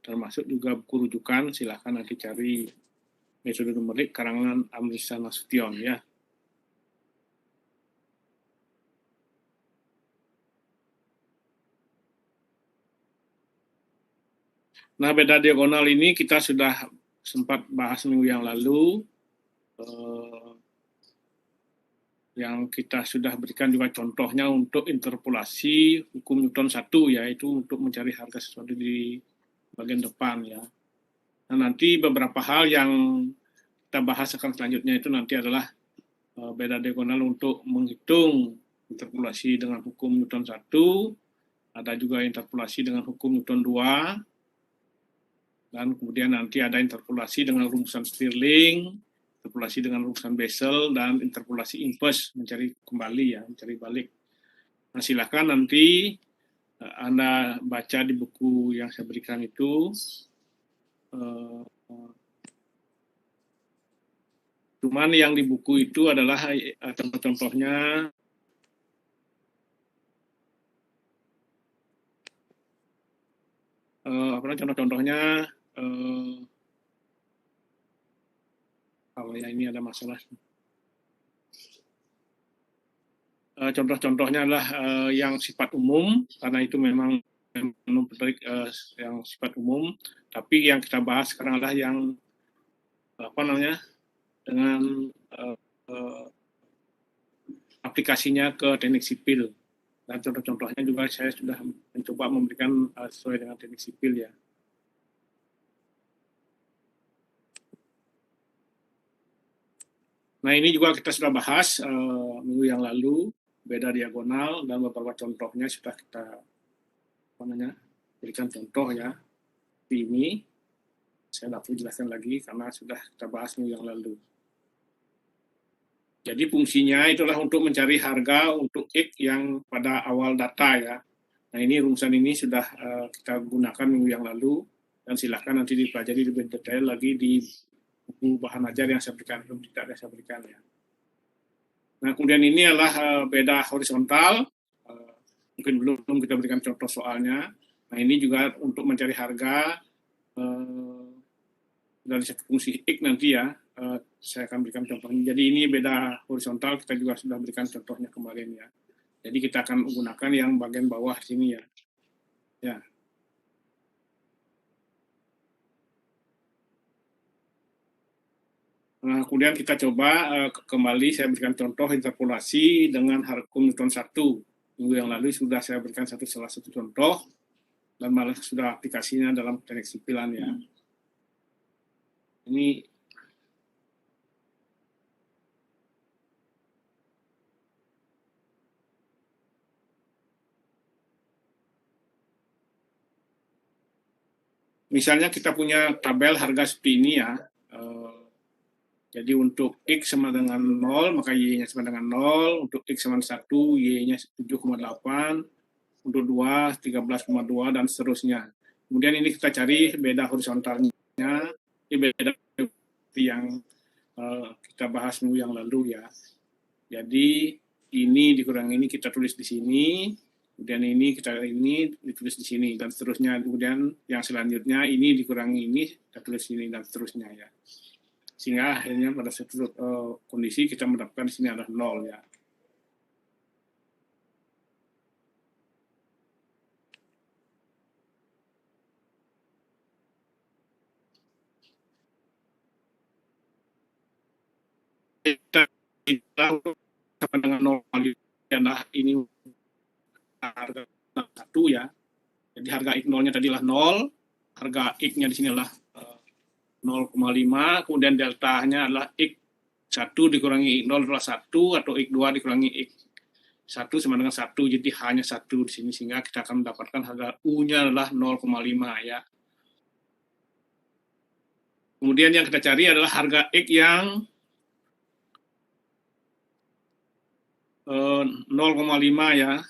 termasuk juga buku rujukan, silahkan nanti cari metode numerik karangan Amrisa Nasution ya. Nah, beda diagonal ini kita sudah sempat bahas minggu yang lalu, yang kita sudah berikan juga contohnya untuk interpolasi hukum Newton 1, yaitu untuk mencari harga sesuatu di bagian depan ya. Nah, nanti beberapa hal yang kita bahas akan selanjutnya itu nanti adalah beda diagonal untuk menghitung interpolasi dengan hukum Newton 1, ada juga interpolasi dengan hukum Newton 2, dan kemudian nanti ada interpolasi dengan rumusan Stirling, interpolasi dengan rumusan Bessel, dan interpolasi inverse, mencari kembali ya, mencari balik. Nah, silakan nanti Anda baca di buku yang saya berikan itu. Cuman yang di buku itu adalah contoh-contohnya contoh-contohnya kalau ya ini ada masalah. Contoh-contohnya adalah yang sifat umum, karena itu memang yang sifat umum, tapi yang kita bahas sekarang adalah yang dengan aplikasinya ke teknik sipil. Dan contoh-contohnya juga saya sudah mencoba memberikan sesuai dengan teknik sipil ya. Nah, ini juga kita sudah bahas minggu yang lalu, beda diagonal, dan beberapa contohnya sudah kita berikan contoh ya. Ini saya tidak perlu jelaskan lagi karena sudah kita bahas minggu yang lalu. Jadi fungsinya itulah untuk mencari harga untuk X yang pada awal data ya. Nah, ini rumusan ini sudah kita gunakan minggu yang lalu, dan silakan nanti dipelajari lebih detail lagi di buku bahan ajar yang saya berikan, belum tidak saya berikan ya. Nah, kemudian ini adalah beda horizontal, mungkin belum kita berikan contoh soalnya. Nah, ini juga untuk mencari harga dari satu fungsi X nanti ya, saya akan berikan contohnya. Jadi ini beda horizontal, kita juga sudah berikan contohnya kemarin ya. Jadi kita akan menggunakan yang bagian bawah sini ya. Ya. Nah, kemudian kita coba kembali saya berikan contoh interpolasi dengan hukum Newton 1. Minggu yang lalu sudah saya berikan salah satu contoh, dan malah sudah aplikasinya dalam teknik sipilan ya. Ini misalnya kita punya tabel harga seperti ini ya. Jadi untuk X sama dengan 0, maka Y-nya sama dengan 0. Untuk X sama 1, Y-nya 7,8. Untuk 2, 13,2, dan seterusnya. Kemudian ini kita cari beda horizontalnya. Ini beda yang kita bahas minggu yang lalu ya. Jadi ini dikurangi ini kita tulis di sini. Kemudian ini ditulis di sini, dan seterusnya. Kemudian yang selanjutnya ini dikurangi ini, kita tulis di sini, dan seterusnya ya. Sehingga akhirnya pada satu kondisi kita mendapatkan di sini adalah 0 ya. Kita sama dengan 0 adalah ini harga 1 ya. Jadi harga X0-nya tadi adalah 0, harga X-nya di sini adalah 0,5, kemudian deltanya adalah X1 dikurangi X0 adalah 1, atau X2 dikurangi X1 sama dengan 1, jadi hanya 1 di sini, sehingga kita akan mendapatkan harga U-nya adalah 0,5 ya. Kemudian yang kita cari adalah harga X yang 0,5 ya.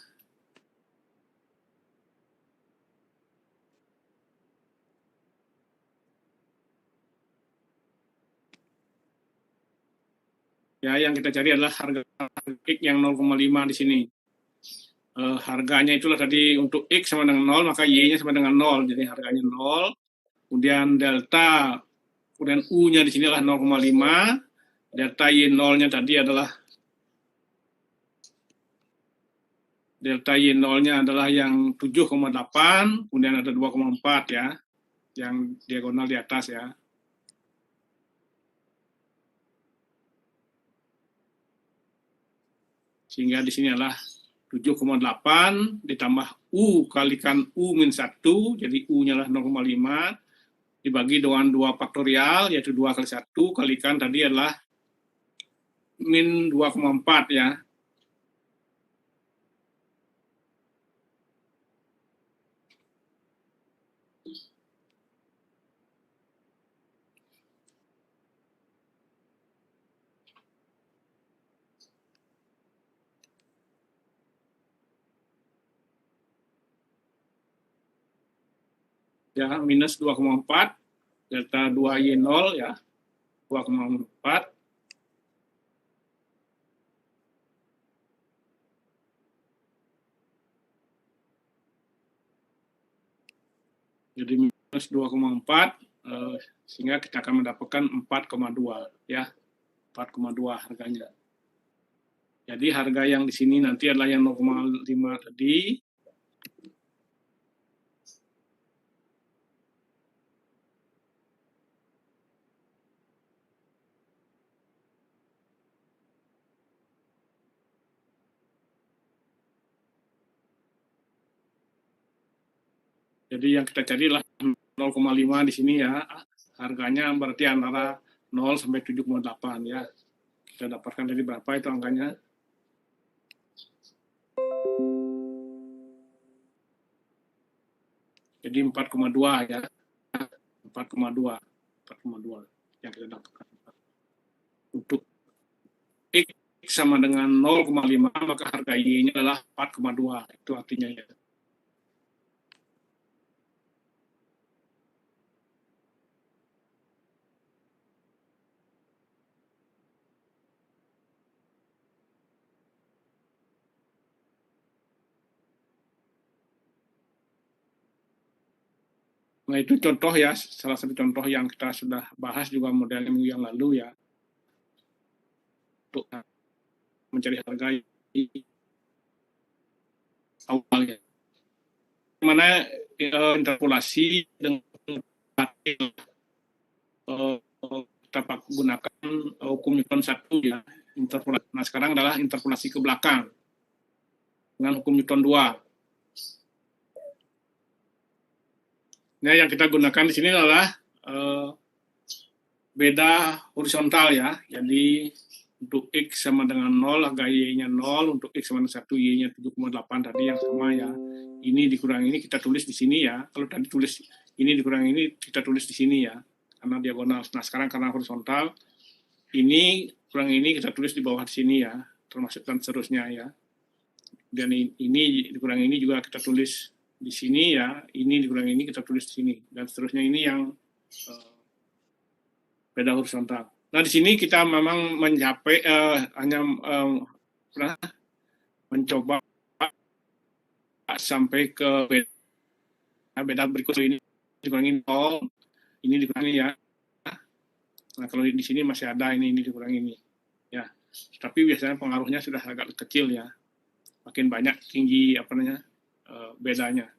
Ya, yang kita cari adalah harga X yang 0,5 di sini. Harganya itulah tadi untuk X sama dengan 0, maka Y-nya sama dengan 0. Jadi harganya 0. kemudian delta, kemudian U-nya di sini adalah 0,5, delta Y0-nya tadi adalah delta Y0-nya adalah yang 7,8, kemudian ada 2,4 ya, yang diagonal di atas ya. Sehingga di sini adalah 7,8 ditambah U kalikan U-1, jadi U-nya adalah 0,5, dibagi dengan 2 faktorial, yaitu 2 kali 1, kalikan tadi adalah min 2,4 ya. Ya, minus 2,4, delta 2Y0 ya, 2,4. Jadi minus 2,4, sehingga kita akan mendapatkan 4,2 ya, 4,2 harganya. Jadi harga yang di sini nanti adalah yang 0,5 tadi. Jadi yang kita cari adalah 0,5 di sini ya. Harganya berarti antara 0 sampai 7,8 ya. Kita dapatkan dari berapa itu angkanya? Jadi 4,2 ya. 4,2 yang kita dapatkan. Untuk X sama dengan 0,5, maka harga Y-nya adalah 4,2. Itu artinya ya. Nah, itu contoh ya, salah satu contoh yang kita sudah bahas juga model minggu yang lalu ya. Untuk mencari harga awalnya. Mana interpolasi dengan kita gunakan hukum Newton 1 ya, interpolasi. Nah, sekarang adalah interpolasi ke belakang dengan hukum Newton 2. Nah, yang kita gunakan di sini adalah beda horizontal ya. Jadi untuk X sama dengan 0, harga Y-nya 0, untuk X sama dengan 1, Y-nya 7,8 tadi yang sama ya. Ini dikurang ini kita tulis di sini ya. Kalau tadi tulis ini dikurang ini, kita tulis di sini ya. Karena diagonal. Nah, sekarang karena horizontal, ini kurang ini kita tulis di bawah di sini ya. Termasuk dan seterusnya ya. Dan ini dikurang ini juga kita tulis di sini ya, ini dikurang ini kita tulis di sini, dan seterusnya ini yang beda horizontal. Nah, di sini kita memang mencapai hanya mencoba sampai ke beda berikut ini dikurangi 0, ini dikurangi ya. Nah, kalau di sini masih ada ini dikurangi ini ya. Tapi biasanya pengaruhnya sudah agak kecil ya. Makin banyak tinggi apa namanya bedanya.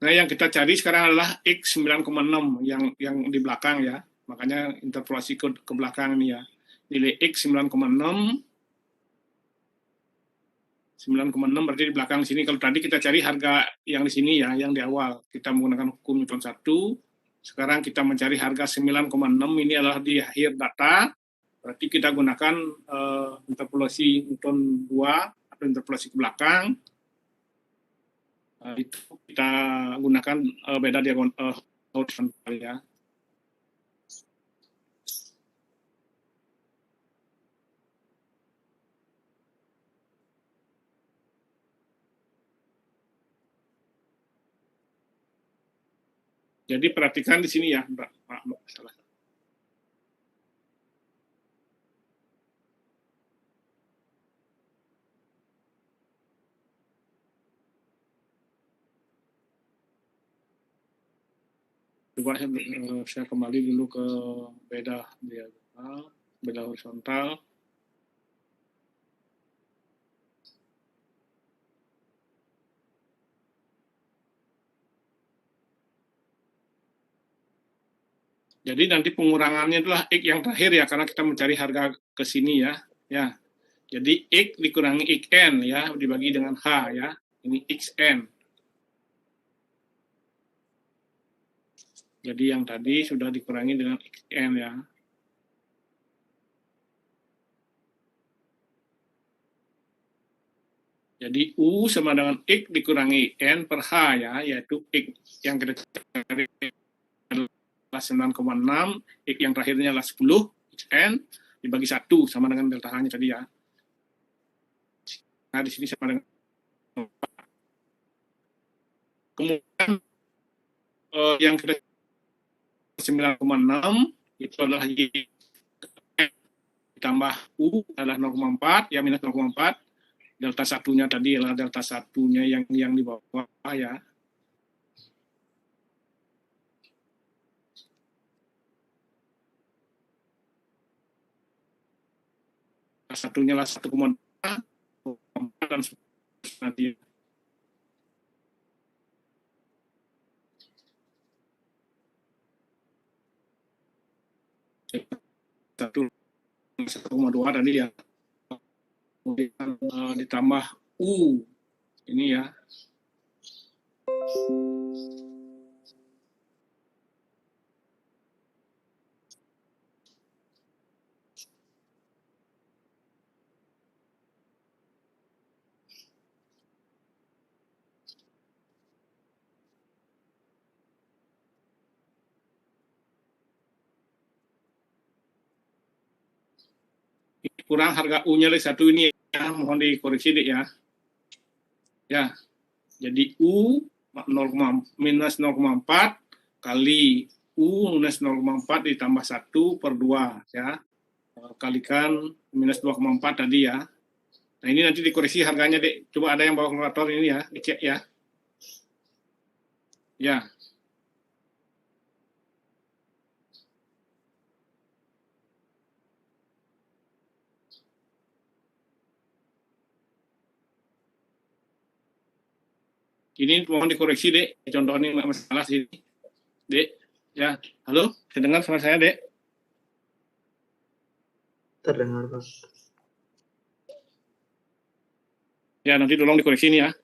Nah, yang kita cari sekarang adalah X 9,6 yang di belakang ya. Makanya interpolasi ke belakang ini ya. Nilai X 9,6 berarti di belakang sini. Kalau tadi kita cari harga yang di sini ya, yang di awal. Kita menggunakan hukum Newton 1. Sekarang kita mencari harga 9,6, ini adalah di akhir data. Berarti kita gunakan interpolasi Newton 2 atau interpolasi ke belakang. Itu kita gunakan beda diagonal horizontal ya. Jadi perhatikan di sini ya, Mbak. Salah. Coba saya kembali dulu ke beda diagonal, beda horizontal. Jadi nanti pengurangannya adalah X yang terakhir ya, karena kita mencari harga ke sini ya. Ya. Jadi X dikurangi XN ya, dibagi dengan H ya. Ini XN. Jadi yang tadi sudah dikurangi dengan XN ya. Jadi U sama dengan X dikurangi N per H ya, yaitu X yang kita cari adalah 9,6, X yang terakhirnya adalah 10, XN, dibagi 1 sama dengan delta H-nya tadi ya. Nah, di sini sama dengan kemudian yang kita 9,6 itu adalah Y ditambah U adalah 0,4 ya, minus 0,4. Delta satunya tadi adalah delta satunya yang di bawah ya. Delta satunya lah 1,2 dan nanti satu 1,2 tadi ya. Kemudian ditambah U ini ya. Kurang harga U-nya lagi satu ini ya, mohon dikoreksi deh ya. Ya, jadi U minus 0,4 kali U minus 0,4 ditambah 1 per 2 ya. Kalikan minus 2,4 tadi ya. Nah ini nanti dikoreksi harganya deh. Coba ada yang bawa kalkulator ini ya, dicek ya. Ya. Ini mohon dikoreksi dek. Contoh ini masalah sini. Dek, ya. Halo, saya dengar suara saya dek. Terdengar Pak. Ya nanti tolong dikoreksi ini ya.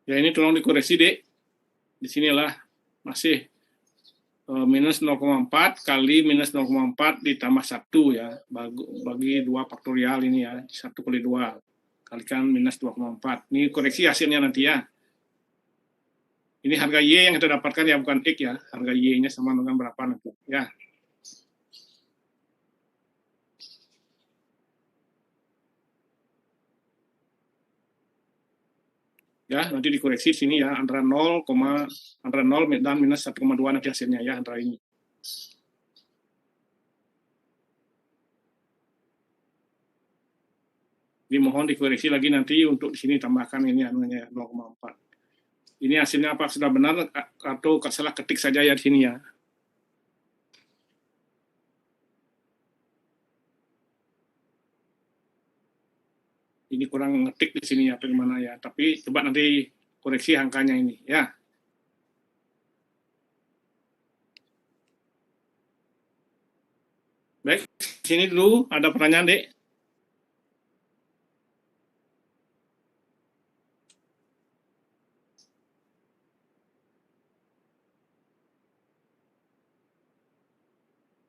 Ya ini tolong dikoreksi dek. Di sinilah masih minus 0,4 kali minus 0,4 ditambah 1 ya. Bagi 2 faktorial ini ya. 1 kali 2. Kalikan minus 2,4. Ini koreksi hasilnya nanti ya. Ini harga Y yang kita dapatkan ya, bukan X ya. Harga Y-nya sama dengan berapa nanti. Ya. Ya, nanti dikoreksi sini ya, antara 0, dan minus 1,2 nanti hasilnya ya, antara ini. Ini mohon dikoreksi lagi nanti untuk di sini tambahkan ini anunya 0,4. Ini hasilnya apa sudah benar atau salah ketik saja ya di sini ya. Ini kurang ngetik di sini ya, bagaimana ya. Tapi coba nanti koreksi angkanya ini ya. Baik, sini dulu ada pertanyaan, Dek.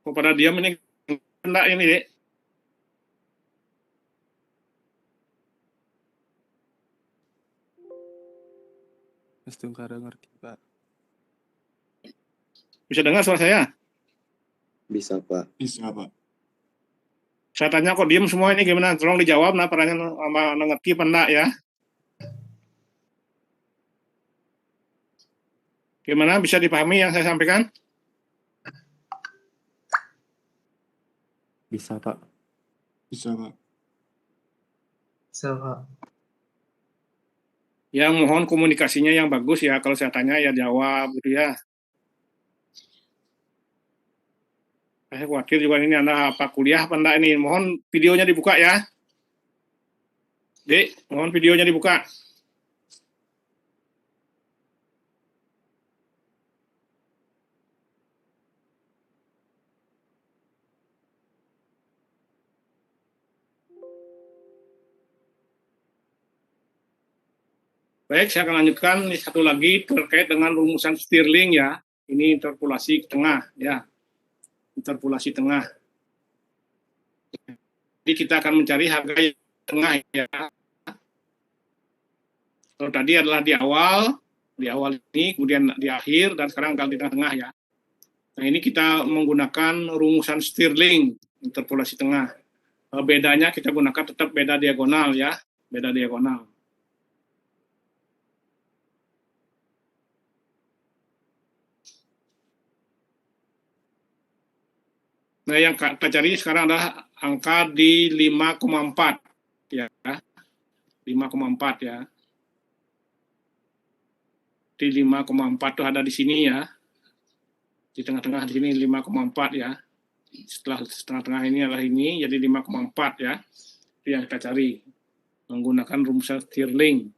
Kok pada diam ini enggak ini, Dek? Tungkara ngerti Pak. Bisa dengar suara saya? Bisa Pak. Bisa Pak. Saya tanya kok diam semua ini gimana? Tolong dijawab nah pertanyaan sama ngerti apa enggak ya. Gimana, bisa dipahami yang saya sampaikan? Bisa, Pak. Bisa, Pak. Bisa, Pak. Yang mohon komunikasinya yang bagus ya. Kalau saya tanya ya jawab gitu ya. Saya khawatir juga ini Anda apa kuliah apa enggak ini. Mohon videonya dibuka ya. Dek, mohon videonya dibuka. Baik, saya akan lanjutkan satu lagi terkait dengan rumusan Stirling ya. Ini interpolasi tengah ya. Interpolasi tengah. Jadi kita akan mencari harga yang tengah ya. Kalau tadi adalah di awal ini, kemudian di akhir, dan sekarang di tengah-tengah ya. Nah ini kita menggunakan rumusan Stirling, interpolasi tengah. Bedanya kita gunakan tetap beda diagonal ya, beda diagonal. Nah, yang kita cari sekarang adalah angka di 5,4 ya. 5,4 ya. Di 5,4 itu ada di sini ya. Di tengah-tengah di sini 5,4 ya. Setelah setengah-tengah ini adalah ini, jadi 5,4 ya. Itu yang kita cari. Menggunakan rumusan Stirling.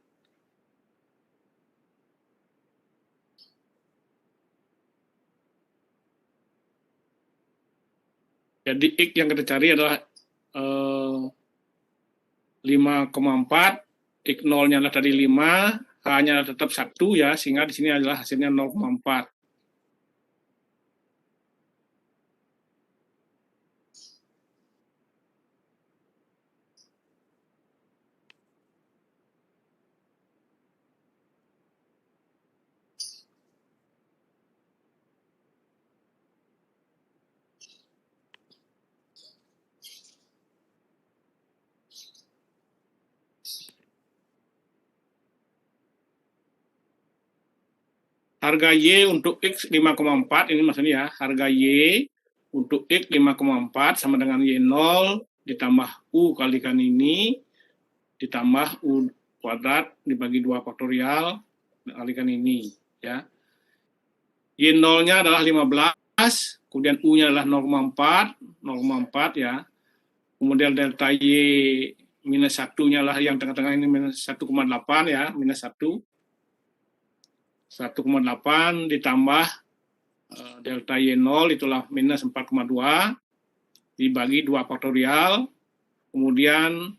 Jadi X yang kita cari adalah 5,4, X 0-nya adalah tadi 5, H-nya tetap 1 ya, sehingga di sini adalah hasilnya 0,4. Harga Y untuk X 5,4, ini maksudnya ya, harga Y untuk X 5,4 sama dengan Y0 ditambah U kalikan ini, ditambah U kuadrat dibagi 2 faktorial, kalikan ini. Ya. Y0-nya adalah 15, kemudian U-nya adalah 0,4 ya. Kemudian delta Y minus 1-nya lah yang tengah-tengah ini minus 1,8 ya, minus 1. 1,8 ditambah delta Y0 itulah minus 4,2 dibagi 2 faktorial, kemudian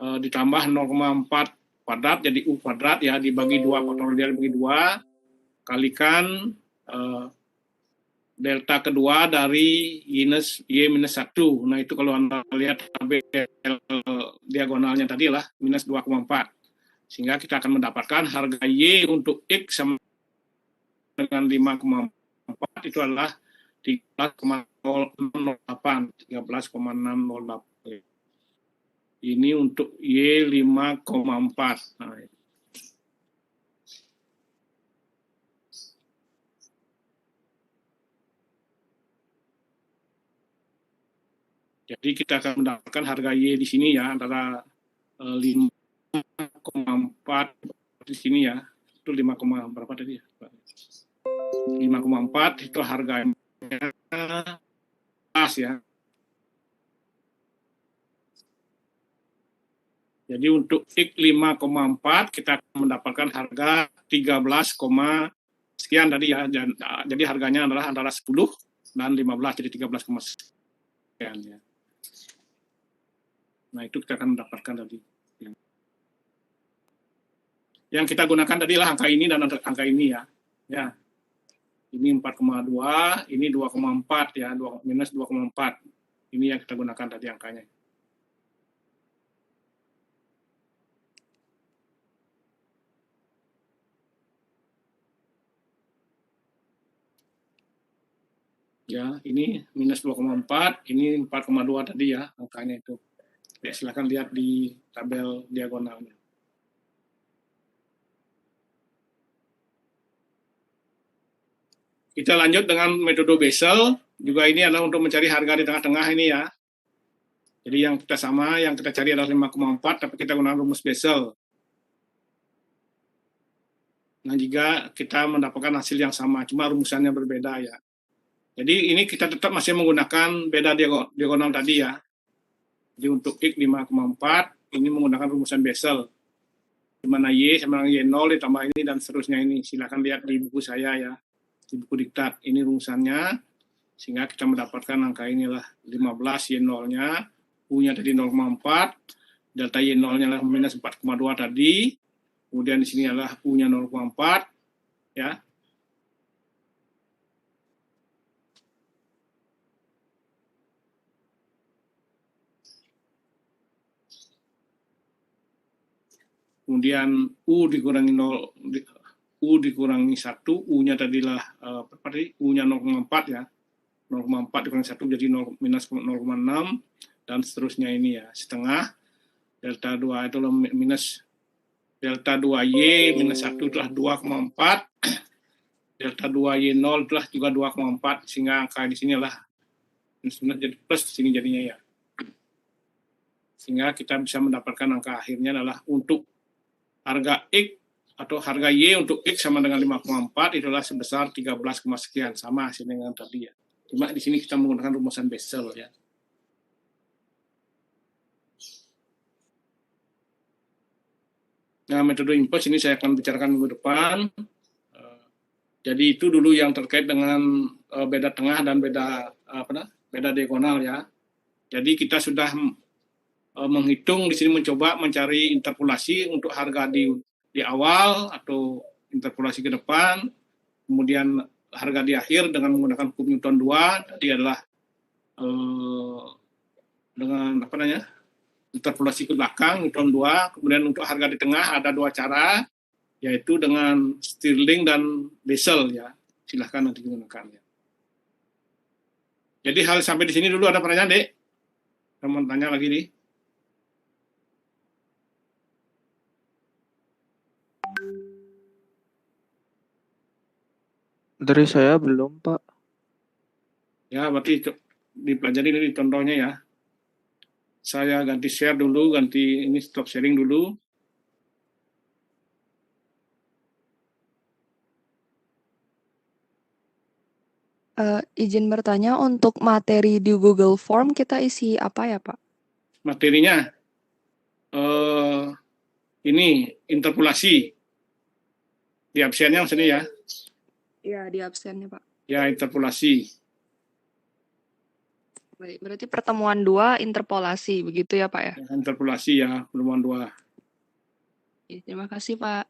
ditambah 0,4 kuadrat jadi U kuadrat ya, dibagi 2 faktorial dibagi 2 kalikan delta kedua dari Y minus 1. Nah itu kalau Anda lihat tabel diagonalnya tadi lah minus 2,4. Sehingga kita akan mendapatkan harga Y untuk X sama dengan 5,4 itu adalah 13,608. Ini untuk Y 5,4. Nah, jadi kita akan mendapatkan harga Y di sini ya antara 5,4 di sini ya. Itu 5, berapa tadi ya? 5,4 itu harganya pas ya. Jadi untuk X 5,4 kita akan mendapatkan harga 13, sekian tadi ya. Jadi harganya adalah antara 10 dan 15, jadi 13, sekian ya. Nah itu kita akan mendapatkan tadi. Yang kita gunakan tadi lah angka ini dan angka ini ya. Ya. Ini 4,2, ini 2,4 ya, minus 2,4. Ini yang kita gunakan tadi angkanya. Ya, ini minus 2,4, ini 4,2 tadi ya angkanya itu. Ya, silakan lihat di tabel diagonalnya. Kita lanjut dengan metode Bessel, juga ini adalah untuk mencari harga di tengah-tengah ini ya. Jadi yang kita sama, yang kita cari adalah 5,4, tapi kita gunakan rumus Bessel. Nah, jika kita mendapatkan hasil yang sama, cuma rumusannya berbeda ya. Jadi ini kita tetap masih menggunakan beda diagonal tadi ya. Jadi untuk X 5,4, ini menggunakan rumusan Bessel. Di mana Y sama dengan Y0 ditambah ini dan seterusnya ini. Silakan lihat di buku saya ya, di buku diktat. Ini rumusannya, sehingga kita mendapatkan angka inilah 15 Y0-nya, U-nya tadi 0,4, delta Y0-nya adalah minus 4,2 tadi, kemudian di sini adalah U-nya 0,4, ya. Kemudian U dikurangi 0, U dikurangi 1, U-nya tadilah U-nya 0,4 ya. 0,4 dikurangi 1 jadi minus 0,6 dan seterusnya ini ya, setengah. Delta 2 itu minus delta 2Y minus 1 itulah 2,4. Delta 2Y0 itulah juga 2,4, sehingga angka di sini adalah jadi plus di sini jadinya ya. Sehingga kita bisa mendapatkan angka akhirnya adalah untuk harga X atau harga Y untuk X sama dengan 5,4 itulah sebesar 13, sekian, sama hasilnya dengan tadi ya. Cuma di sini kita menggunakan rumusan Bessel ya. Nah, metode impuls ini saya akan bicarakan minggu depan. Jadi itu dulu yang terkait dengan beda tengah dan beda diagonal ya. Jadi kita sudah menghitung di sini, mencoba mencari interpolasi untuk harga di awal atau interpolasi ke depan, kemudian harga di akhir dengan menggunakan hukum Newton 2 tadi adalah dengan interpolasi ke belakang Newton 2. Kemudian untuk harga di tengah ada dua cara, yaitu dengan Stirling dan Bessel ya. Silahkan nanti digunakan ya. Jadi hal sampai di sini dulu. Ada pertanyaan, Dek? Kamu tanya lagi nih. Dari saya belum, Pak. Ya, berarti dipelajari dari contohnya ya. Saya ganti share dulu, ini stop sharing dulu. Izin bertanya, untuk materi di Google Form kita isi apa ya, Pak? Materinya ini interpolasi. Di absennya maksudnya ya? Iya, di absennya, Pak. Ya, interpolasi. Baik, berarti pertemuan 2 interpolasi, begitu ya, Pak ya? Interpolasi ya, pertemuan 2. Ya, terima kasih, Pak.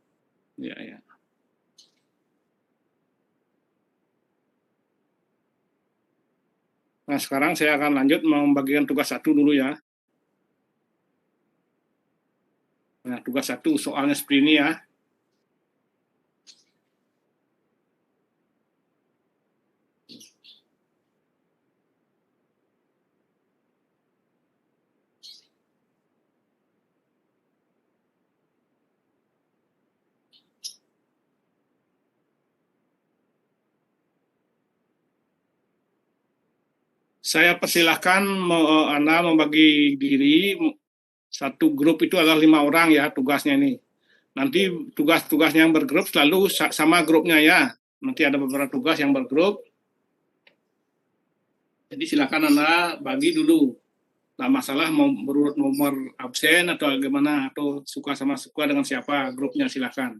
Ya, ya. Nah, sekarang saya akan lanjut membagikan tugas 1 dulu ya. Nah, tugas 1 soalnya seperti ini ya. Saya persilahkan Anda membagi diri, satu grup itu adalah 5 orang ya tugasnya ini. Nanti tugas-tugasnya yang bergrup selalu sama grupnya ya. Nanti ada beberapa tugas yang bergrup. Jadi silakan Anda bagi dulu. Nah, masalah mau berurut nomor absen atau bagaimana, atau suka dengan siapa grupnya, silakan.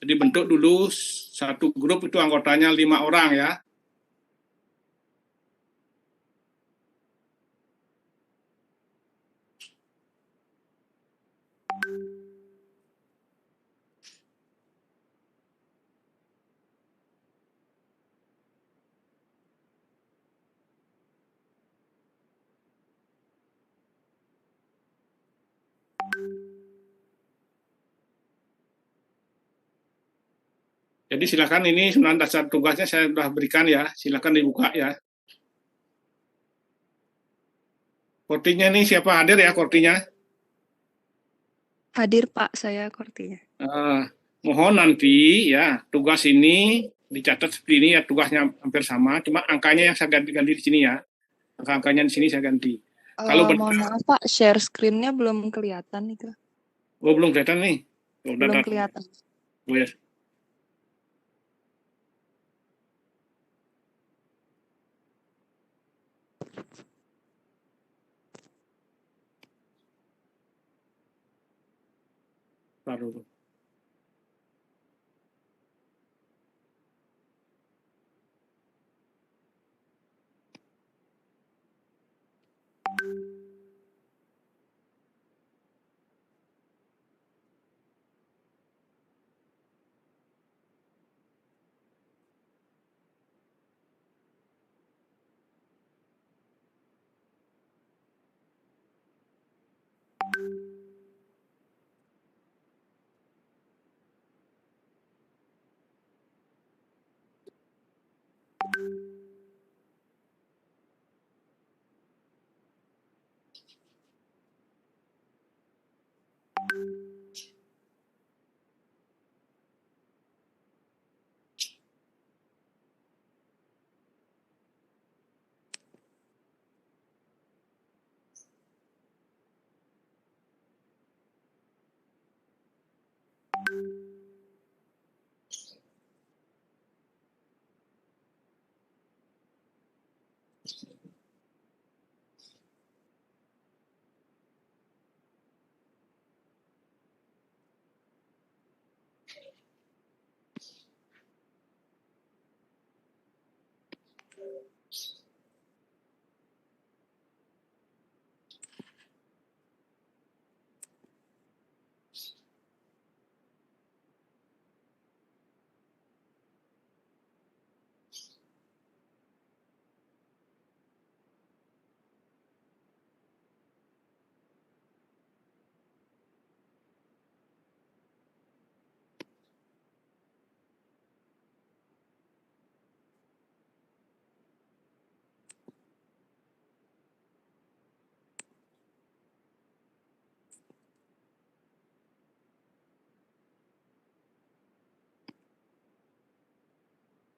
Jadi bentuk dulu satu grup itu anggotanya 5 orang ya. Jadi silakan, ini sebenarnya dasar tugasnya saya sudah berikan ya, silakan dibuka ya. Kortinya ini siapa hadir ya kortinya? Hadir, Pak, saya kortinya. Mohon nanti ya tugas ini dicatat seperti ini ya, tugasnya hampir sama, cuma angkanya yang saya ganti-ganti di sini ya. Angka-angkanya di sini saya ganti. Kalau Mohon maaf Pak, share screen-nya belum kelihatan nih Kak. oh, belum kelihatan nih. Oh, Belum data. kelihatan. Oh, ya. Baru.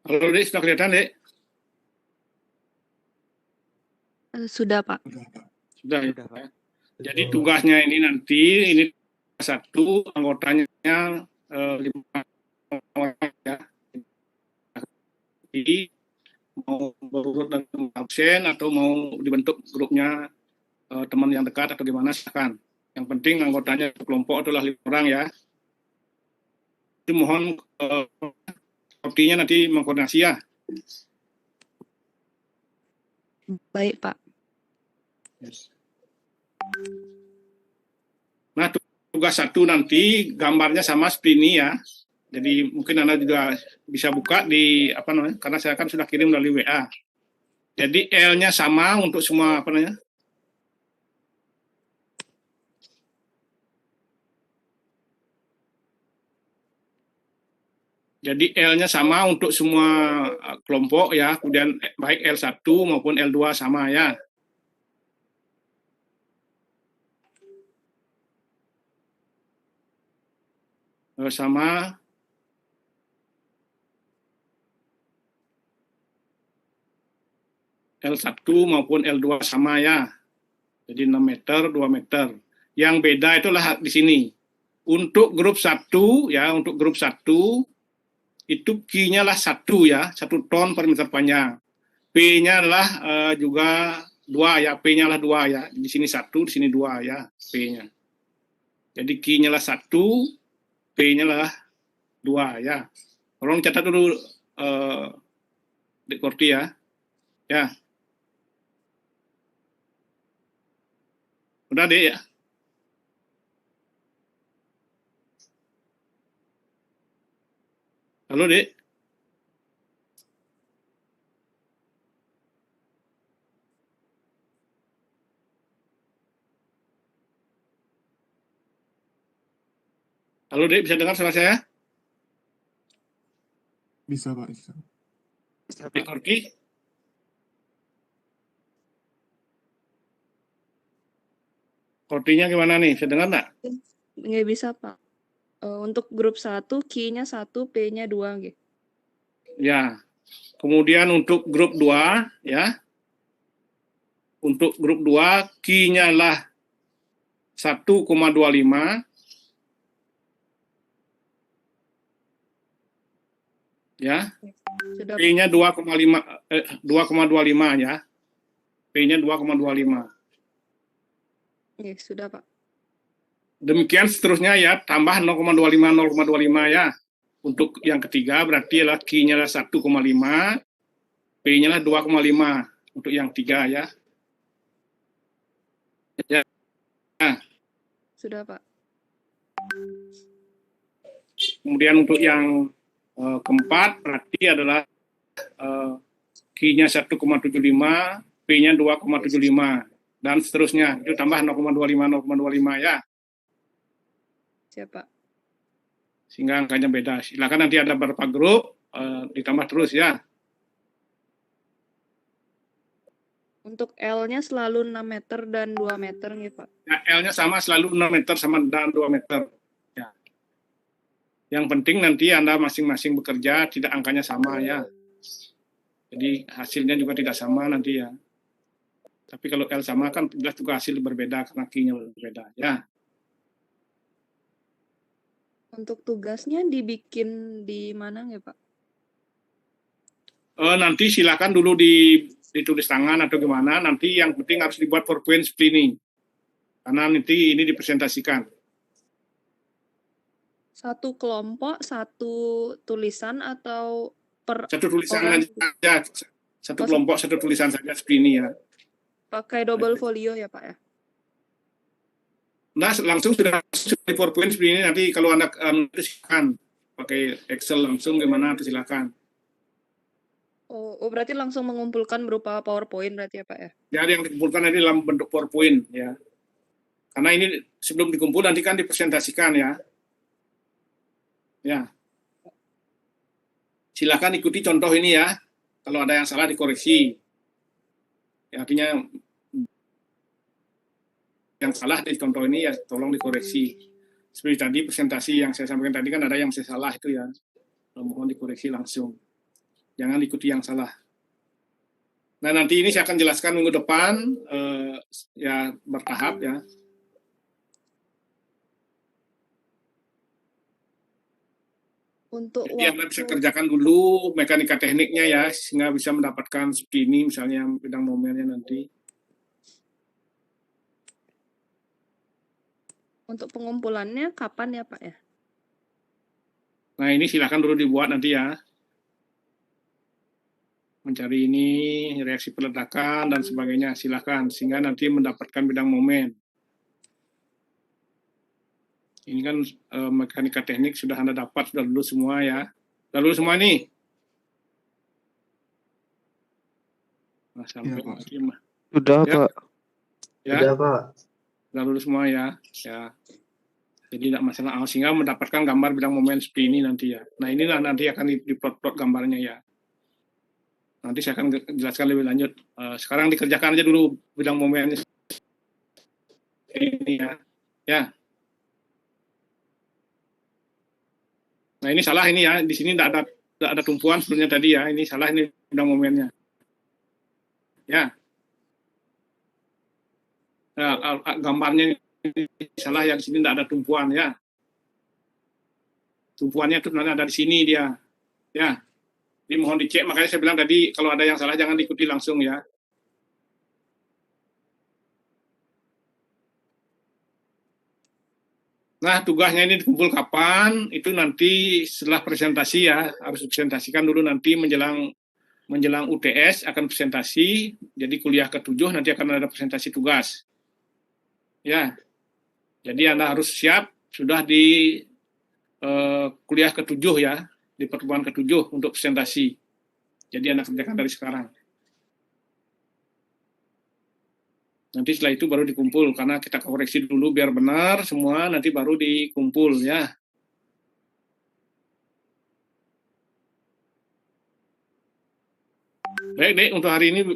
Halo Dek, sudah kelihatan Dek? Sudah Pak. Sudah ya. Sudah, Pak. Jadi tugasnya ini nanti, ini satu anggotanya 5 orang ya. Jadi mau berurut dan absen atau mau dibentuk grupnya teman yang dekat atau gimana silakan. Yang penting anggotanya kelompok adalah 5 orang ya. Jadi mohon sepertinya nanti mengkoordinasi ya. Baik Pak. Nah, tugas 1 nanti gambarnya sama seperti ini ya. Jadi mungkin Anda juga bisa buka di apa namanya? Karena saya kan sudah kirim melalui WA. Jadi L-nya sama untuk semua apa namanya? Jadi L-nya sama untuk semua kelompok ya, kemudian baik L1 maupun L2 sama ya. Sama L1 maupun L2 sama ya. Jadi 6 meter, 2 meter. Yang beda itulah di sini. Untuk grup 1 ya, untuk grup 1 itu Q-nya lah 1 ya, 1 ton per meter panjang. P-nya adalah juga 2 ya, P-nya lah 2 ya. Di sini 1, di sini 2 ya, P-nya. Jadi Q-nya lah 1, P-nya lah 2 ya. Tolong catat dulu Dek Korti ya. Ya. Udah Dek ya. Halo Dek. Halo Dek, bisa dengar suara saya? Bisa Pak, bisa. Dek Korti. Kortinya gimana nih? Bisa dengar nggak? Nggak bisa Pak. Untuk grup 1, Q-nya 1, P-nya 2 gitu. Ya. Kemudian untuk grup 2 ya. Untuk grup 2 Q-nya lah 1,25 ya. Sudah, Pak. P-nya 2,25 ya. P-nya 2,25. Oke, sudah, Pak. Demikian seterusnya ya, tambah 0,25 ya. Untuk yang ketiga berarti adalah Q-nya lah 1,5, P-nya lah 2,5 untuk yang 3 ya. Ya. Sudah, Pak. Kemudian untuk yang keempat berarti adalah Q-nya 1,75, P-nya 2,75 dan seterusnya. Itu tambah 0,25 ya. Siap, Pak. Sehingga angkanya beda. Silakan nanti ada beberapa grup ditambah terus ya. Untuk L-nya selalu 6 meter dan 2 meter nih, Pak. Ya, L-nya sama selalu 6 meter sama dan 2 meter. Ya. Yang penting nanti Anda masing-masing bekerja tidak angkanya sama ya. Jadi hasilnya juga tidak sama nanti ya. Tapi kalau L sama kan jelas juga hasil berbeda karena Q-nya berbeda ya. Untuk tugasnya dibikin di mana nggak, Pak? Nanti silakan dulu ditulis tangan atau gimana. Nanti yang penting harus dibuat PowerPoint seperti ini. Karena nanti ini dipresentasikan. Satu kelompok, satu tulisan atau per Satu tulisan orang? aja. Satu kelompok, satu tulisan saja seperti ini ya. Pakai double folio ya, Pak ya? Nah, langsung sudah di PowerPoint seperti ini. Nanti kalau Anda silakan pakai Excel langsung gimana, silakan. Oh, berarti langsung mengumpulkan berupa PowerPoint berarti ya, Pak ya? Jadi yang dikumpulkan nanti dalam bentuk PowerPoint ya. Karena ini sebelum dikumpul nanti kan dipresentasikan ya. Ya. Silakan ikuti contoh ini ya. Kalau ada yang salah dikoreksi. Ya, artinya yang salah di contoh ini ya tolong dikoreksi. Seperti tadi presentasi yang saya sampaikan tadi kan ada yang saya salah itu ya. Mohon dikoreksi langsung. Jangan ikuti yang salah. Nah, nanti ini saya akan jelaskan minggu depan ya bertahap ya. Untuk Jadi Anda bisa kerjakan dulu mekanika tekniknya ya, sehingga bisa mendapatkan seperti ini misalnya bidang momennya nanti. Untuk pengumpulannya kapan ya, Pak ya? Nah, ini silakan dulu dibuat nanti ya. Mencari ini, reaksi peledakan, dan sebagainya. Silakan, sehingga nanti mendapatkan bidang momen. Ini kan mekanika teknik sudah Anda dapat, sudah dulu semua ya. Sudah dulu semua nih. Nah, sampai ya, sudah ya, Pak. Ya. Sudah, Pak. Sudah dulu semua ya. Ya. Jadi tidak masalah, sehingga mendapatkan gambar bidang momen seperti ini nanti ya. Nah, inilah nanti akan diplot-plot gambarnya ya. Nanti saya akan jelaskan lebih lanjut. Sekarang dikerjakan aja dulu bidang momennya ini ya. Ya. Nah, ini salah ini ya. Di sini tidak ada tumpuan sebelumnya tadi ya. Ini salah ini bidang momennya. Ya. Nah, gambarnya ini salah yang di sini tidak ada tumpuan ya. Tumpuannya itu sebenarnya ada di sini dia. Ya. Jadi mohon dicek, makanya saya bilang tadi kalau ada yang salah jangan diikuti langsung ya. Nah, tugasnya ini dikumpul kapan? Itu nanti setelah presentasi ya, harus presentasikan dulu nanti menjelang UTS akan presentasi. Jadi kuliah ke-7 nanti akan ada presentasi tugas. Ya. Jadi Anda harus siap sudah di kuliah ke-7 ya, di pertemuan ke-7 untuk presentasi. Jadi Anda kerjakan dari sekarang. Nanti setelah itu baru dikumpul, karena kita koreksi dulu biar benar semua, nanti baru dikumpul ya. Baik, Dek, untuk hari ini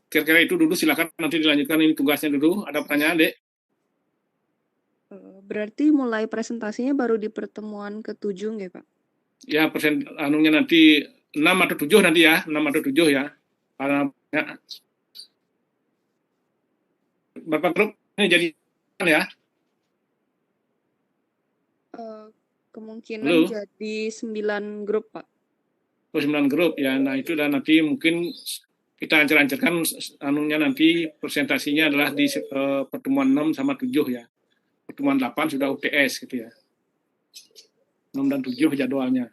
kira-kira itu dulu, silakan nanti dilanjutkan ini tugasnya dulu. Ada pertanyaan, Dek? Berarti mulai presentasinya baru di pertemuan ke-7 nggak, Pak? Ya, anunya nanti 6 atau 7 nanti ya, 6 atau 7 ya. Karena berapa grup ini jadi ya? Kemungkinan Halo? jadi 9 grup, Pak. 9 grup ya. Nah, itu dan nanti mungkin kita ancar-ancarkan anunya nanti presentasinya adalah di pertemuan 6 sama 7 ya. Pertemuan 8 sudah UTS gitu ya. 6 dan 7 jadwalnya.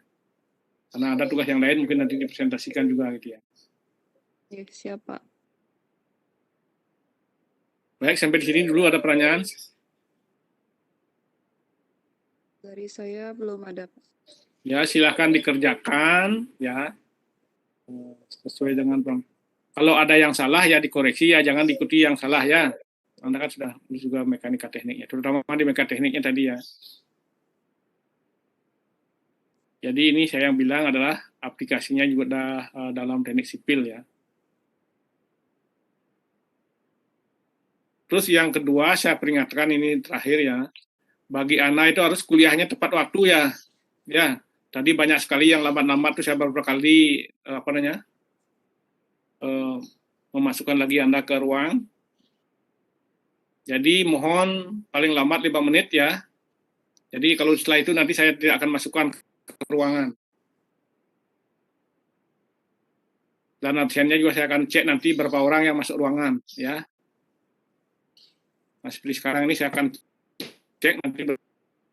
Karena ada tugas yang lain mungkin nanti dipresentasikan juga gitu ya. Ya, siap, Pak. Baik, sampai di sini dulu ada pertanyaan. Dari saya belum ada, Pak. Ya, silahkan dikerjakan ya. Sesuai dengan kalau ada yang salah ya dikoreksi ya, jangan diikuti yang salah ya. Anda kan sudah juga mekanika tekniknya, terutama di mekanika tekniknya tadi ya. Jadi ini saya yang bilang adalah aplikasinya juga dalam teknik sipil ya. Terus yang kedua saya peringatkan ini terakhir ya, bagi Anda itu harus kuliahnya tepat waktu ya. Ya, tadi banyak sekali yang lambat-lambat tuh saya beberapa kali memasukkan lagi Anda ke ruang. Jadi mohon paling lambat 5 menit ya. Jadi kalau setelah itu nanti saya tidak akan masukkan ke ruangan. Dan absennya juga saya akan cek nanti berapa orang yang masuk ruangan ya. Nah, seperti sekarang ini saya akan cek nanti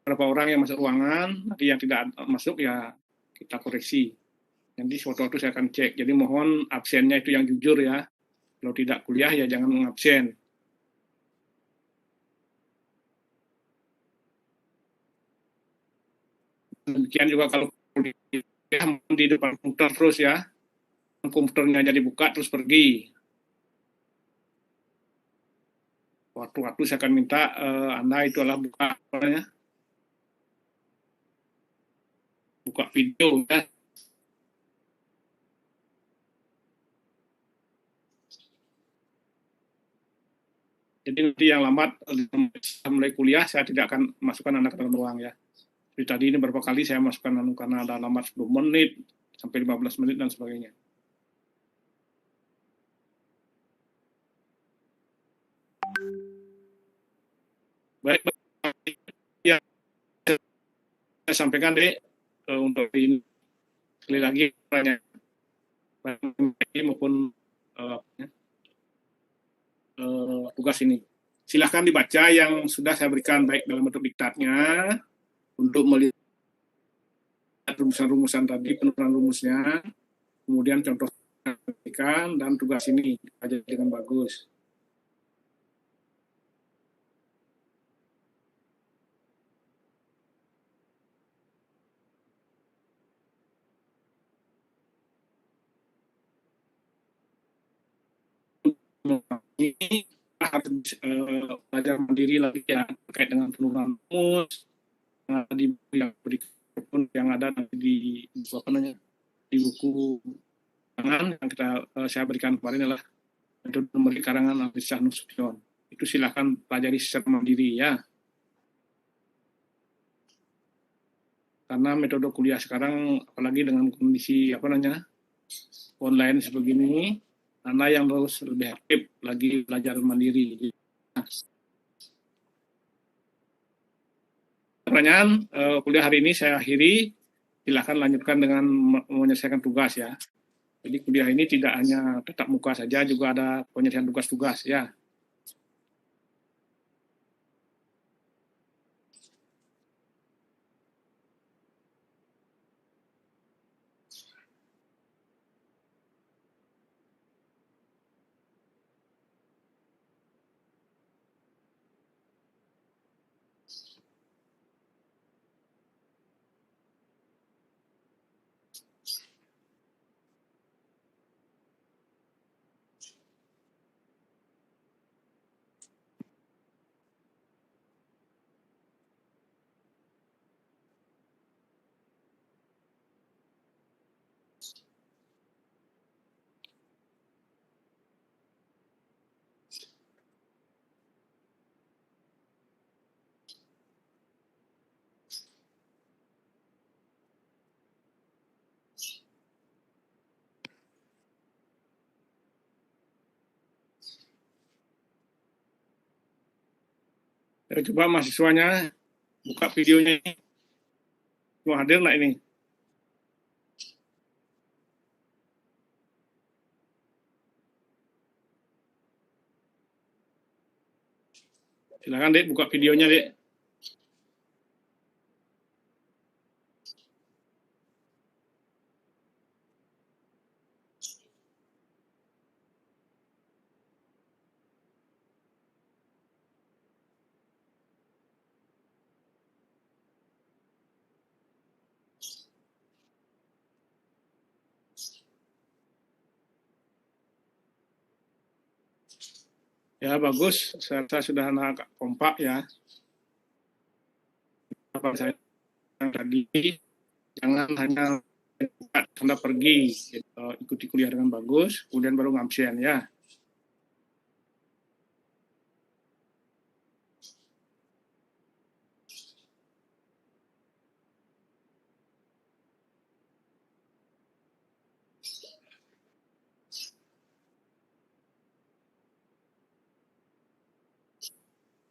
berapa orang yang masuk ruangan, nanti yang tidak masuk ya kita koreksi. Nanti suatu-suatu saya akan cek. Jadi mohon absennya itu yang jujur ya. Kalau tidak kuliah ya jangan mengabsen. Demikian juga kalau kuliah di depan komputer terus ya. Komputernya jadi buka terus pergi. Waktu-waktu saya akan minta Anda itu adalah buka video ya. Jadi nanti yang lambat mulai kuliah saya tidak akan masukkan Anda ke dalam ruang ya. Jadi tadi ini beberapa kali saya masukkan karena ada lambat 10 menit sampai 15 menit dan sebagainya. Baik, ya saya sampaikan deh untuk ini sekali lagi pertanyaan maupun tugas ini. Silahkan dibaca yang sudah saya berikan baik dalam bentuk diktatnya untuk melihat rumusan-rumusan tadi, penurunan rumusnya, kemudian contoh dan tugas ini aja dengan bagus. Ini harus belajar mandiri lagi ya terkait dengan penurunan rumus yang ada di apa namanya di buku karangan yang saya berikan kemarin adalah metode memberi karangan Alisa Nasution. Itu silahkan pelajari secara mandiri ya. Karena metode kuliah sekarang apalagi dengan kondisi online seperti ini, Anda yang harus lebih aktif lagi belajar mandiri. Pertanyaan kuliah hari ini saya akhiri. Silahkan lanjutkan dengan menyelesaikan tugas ya. Jadi kuliah ini tidak hanya tatap muka saja, juga ada penyelesaian tugas-tugas ya. Coba mahasiswanya buka videonya. Mau hadir nggak ini? Silakan Dek, buka videonya Dek. Ya bagus, saya rasa sudah agak kompak ya. Apa saya yang tadi, jangan hanya Anda pergi, ikuti kuliah dengan bagus, kemudian baru ngabsen ya.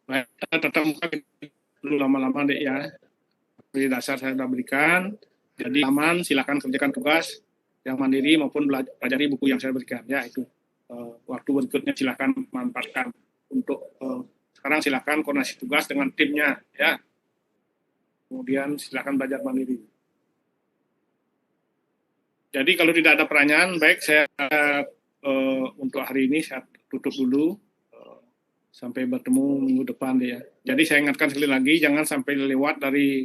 Baik, tetap muka dulu lama-lama Dek ya. Di dasar saya sudah berikan, jadi aman, silakan kerjakan tugas yang mandiri maupun pelajari buku yang saya berikan ya. Itu waktu berikutnya silakan manfaatkan untuk sekarang silakan koordinasi tugas dengan timnya ya. Kemudian silakan belajar mandiri. Jadi kalau tidak ada pertanyaan, baik saya untuk hari ini saya tutup dulu. Sampai bertemu minggu depan ya. Jadi saya ingatkan sekali lagi, jangan sampai lewat dari